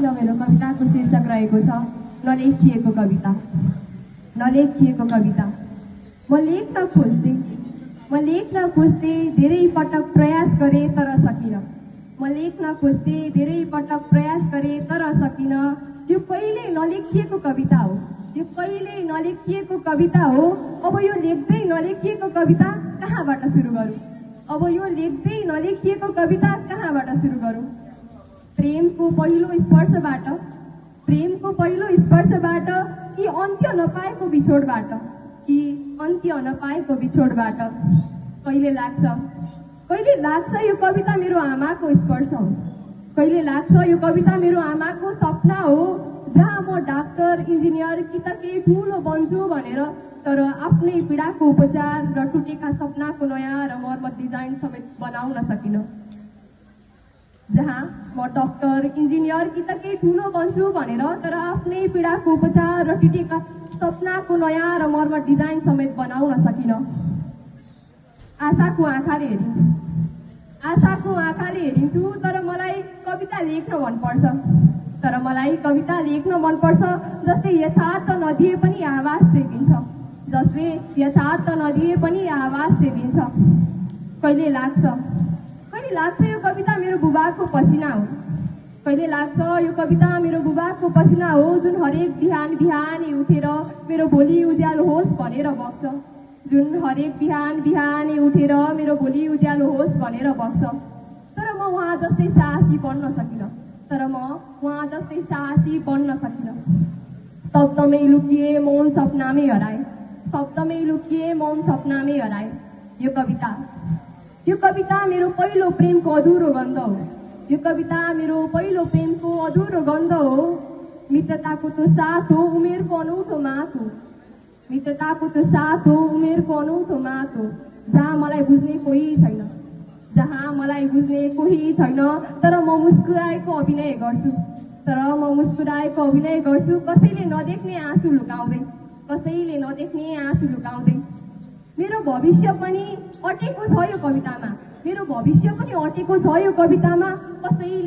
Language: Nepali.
र मेरो कविताको शीर्षक रहेको छ नलेखिएको कविता। नलेखिएको कविता। म लेख्न खोज्दै धेरै पटक प्रयास गरे तर सकिन। म लेख्न खोज्दै धेरै पटक प्रयास गरे तर सकिन। यो कहिले नलेखिएको कविता हो, यो कहिले नलेखिएको कविता हो। अब यो लेख्दै नलेखिएको कविता कहाँबाट सुरु गरौँ? अब यो लेख्दै नलेखिएको कविता कहाँबाट सुरु गरौँ? प्रेमको पहिलो स्पर्शबाट कि अन्त्य नपाएको बिछोडबाट कहिले लाग्छ यो कविता मेरो आमाको स्पर्श हो। कहिले लाग्छ यो कविता मेरो आमाको सपना हो, जहाँ म डाक्टर, इन्जिनियर कि त केही ठुलो बन्छु भनेर, तर आफ्नै पीडाको उपचार र टुटेका सपनाको नयाँ र मर्मत डिजाइन समेत बनाउन सकिन। जहाँ म डाक्टर, इन्जिनियर कि त केही ठुलो बन्छु भनेर, तर आफ्नै पीडाको उपचार र टुटेका सपनाको नयाँ र मर्मत डिजाइन समेत बनाउन सकिन। आशाको आँखाले हेरिन्छु, तर मलाई कविता लेख्न मनपर्छ। जसले यथार्थ नदिए पनि आवाज सेदिन्छ। कहिले लाग्छ यो कविता मेरो बुबाको पसिना हो। कहिले लाग्छ यो कविता मेरो बुबाको पसिना हो, जुन हरेक बिहान उठेर मेरो भोलि उज्यालो होस् भनेर बग्छ। तर म उहाँ जस्तै साहसी बन्न सकिन। शब्दमै लुकिए मौन सपनामै हराए। यो कविता मेरो पहिलो प्रेमको अधुरो गन्ध हो। मित्रताको त्यो साथ हो, उमेरको अनौठो मात हो। जहाँ मलाई बुझ्ने कोही छैन, तर म मुस्कुराएको अभिनय गर्छु। कसैले नदेख्ने आँसु लुकाउँदै। मेरो भविष्य पनि अटेको छ यो कवितामा। कसैले